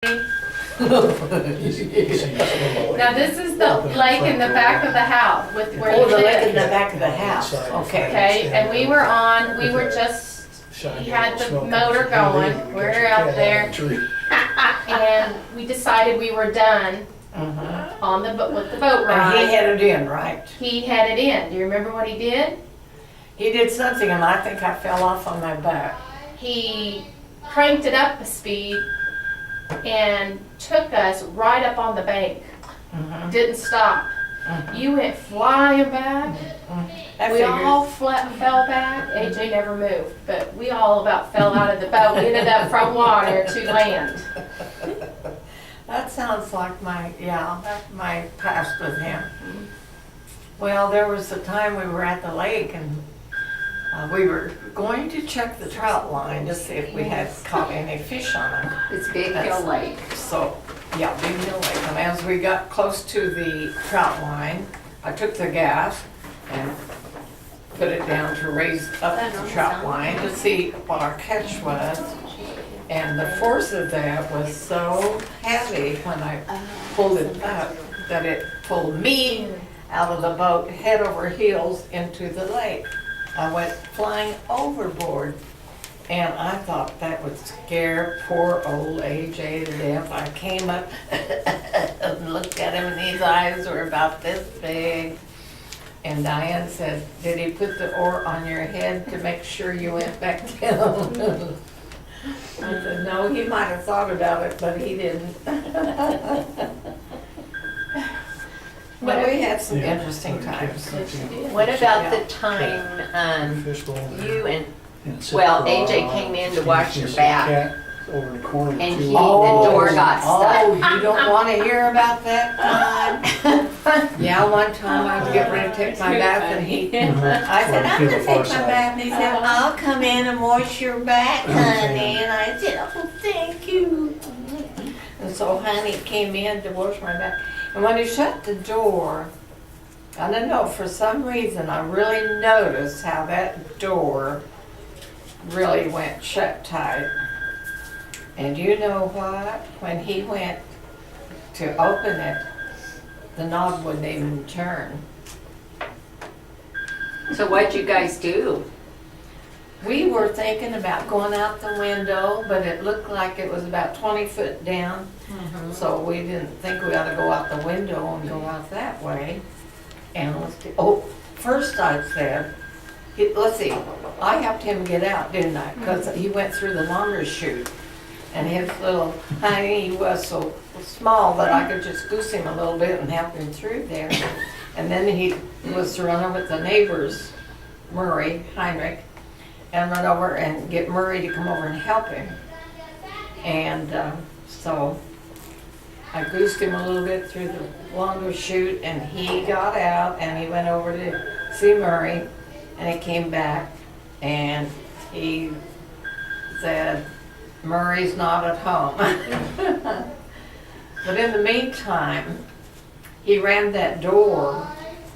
Now, this is the lake in the back of the house with where Oh, you the lake in the live. back of the house, okay. Okay, and we were just, we had the motor going, we're out there, and we decided we were done on the boat, with the boat And he ride. headed in, right? He headed in. Do you remember what he did? He did something and I think I fell off on my back. He cranked it up a speed and took us right up on the bank. Didn't stop. You went flying back. I We figured. all fell back. AJ never moved, but we all about fell out of the boat. We ended up from water to land. That sounds like my past with him. Well, there was a time we were at the lake and we were going to check the trout line to see if we had caught any fish on it. It's Big Hill Lake. So, yeah, Big Hill Lake. And as we got close to the trout line, I took the gas and put it down to raise up the trout line to see what our catch was. And the force of that was so heavy when I pulled it up that it pulled me out of the boat head over heels into the lake. I went flying overboard. And I thought that would scare poor old AJ to death. I came up and looked at him and his eyes were about this big. And Diane said, "Did he put the oar on your head to make sure you went back down?" I said, "No, he might have thought about it, but he didn't." But we had some interesting times. What about the time you and, well, AJ came in to wash your back Over the corner. and too. the door got Oh, stuck? you don't want to hear about that time? Yeah, one time I was getting ready to take my bath and I said, "I'm gonna take my bath," and he said, "I'll come in and wash your back, honey." And I said, "Oh, thank you." And so honey came in to wash my back. And when he shut the door, I don't know, for some reason, I really noticed how that door really went shut tight. And you know what? When he went to open it, the knob wouldn't even turn. So what'd you guys do? We were thinking about going out the window, but it looked like it was about 20 foot down. So we didn't think we ought to go out the window and go out that way. And first I said, let's see, I helped him get out, didn't I? Because he went through the laundry chute. And his little honey, he was so small that I could just goose him a little bit and help him through there. And then he was to run over with the neighbors, Murray, Heinrich, and run over and get Murray to come over and help him. And so I goosed him a little bit through the laundry chute and he got out and he went over to see Murray and he came back and he said, "Murray's not at home." But in the meantime, he ran that door,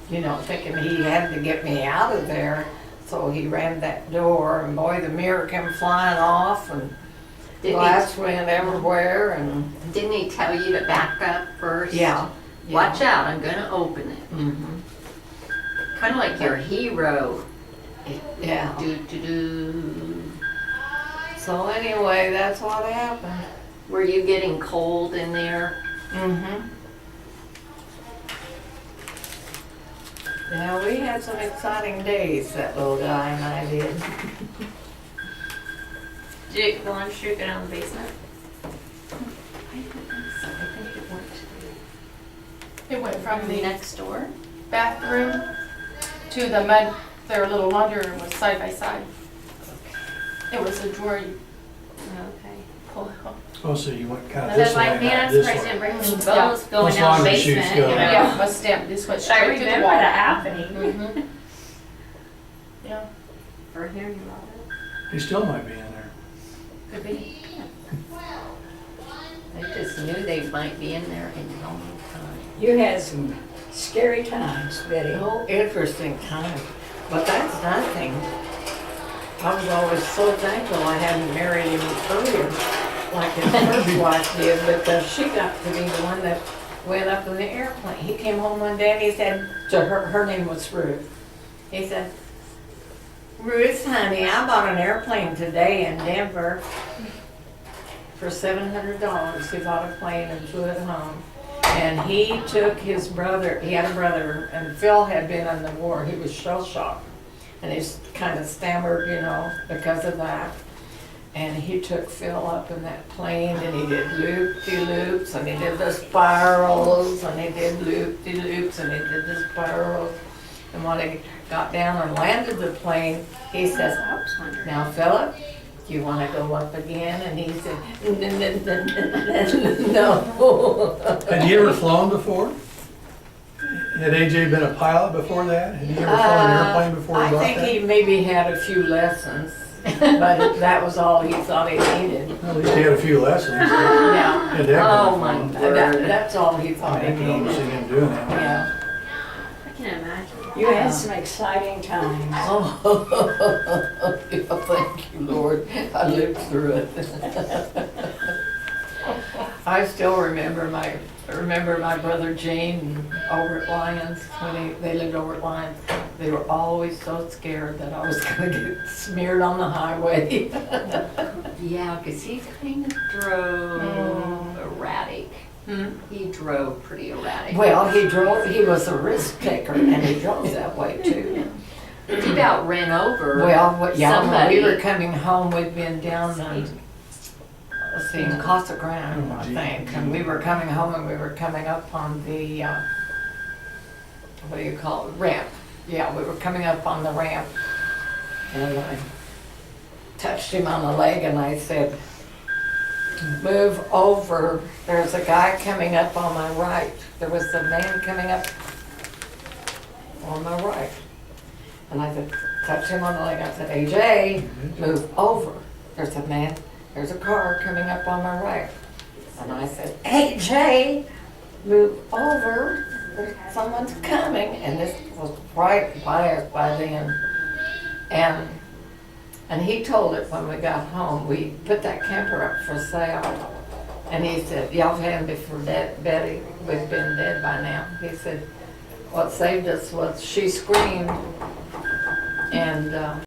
you know, thinking he had to get me out of there. So he ran that door and boy, the mirror came flying off and glass went everywhere and Didn't he tell you to back up first? yeah. Watch out, I'm gonna open it. Kind of like your hero. Yeah. Do. So anyway, that's what happened. Were you getting cold in there? Yeah, we had some exciting days, that little guy and I did. Did it go on street go down the basement? I think so. I think it went It went from the Next door? bathroom to the mud, their little laundry room was side by side. It was a drawer you Okay. pull out. Oh, so you went kind of I was this like, way, man, not I'm this surprised you way. didn't bring any Yeah. boats going Those down the laundry chutes basement, go you know? down. Yeah, must stamp, this went I straight to the remember wall. that happening. Mhm. Yeah, Or hearing about it. He still might be in there. could be. I just knew they might be in there in no time. You had some scary times, Betty. Oh, interesting time. But that's nothing. I was always so thankful I hadn't married him earlier. like his first wife did, because she got to be the one that went up in the airplane. He came home one day and he said to her name was Ruth. He said, Ruth, honey, I bought an airplane today in Denver for $700. He bought a plane and flew it home. And he took his brother, he had a brother, and Phil had been in the war. He was shell shocked. And he's kind of stammered, you know, because of that. And he took Phil up in that plane and he did loop-de-loops and he did the spirals and he did loop-de-loops and he did the spirals. And when he got down and landed the plane, he says, now Philip, do you want to go up again? And he said, no. Had he ever flown before? Had AJ been a pilot before that? Had he ever flown an airplane before he I bought think that? he maybe had a few lessons, but that was all he thought he needed. Well, at least he had a few lessons. Yeah, Had that Oh, going my for him. that's all he thought he I can almost see needed. him doing that. Yeah. I can imagine. You had some exciting times. Oh, thank you, Lord. I lived through it. I still remember my brother Gene over at Lyons, when they lived over at Lyons. They were always so scared that I was gonna get smeared on the highway. Yeah, because he kind of drove erratic. He drove pretty erratic. Well, he was a risk taker and he drove that way too. He about ran over Yeah, when somebody. we were coming home, we'd been down let's see, in Casa Grande, I think, and we were coming home and we were coming up on the, what do you call it, ramp. Yeah, we were coming up on the ramp and I touched him on the leg and I said, move over, there's a guy coming up on my right. There was a man coming up on my right. And I said, touched him on the leg, I said, AJ, move over. There's a car coming up on my right. And I said, AJ, move over, someone's coming. And this was right by us by then. And he told it when we got home. We put that camper up for sale. And he said, y'all had me for dead, Betty. We've been dead by now. He said, what saved us was she screamed. And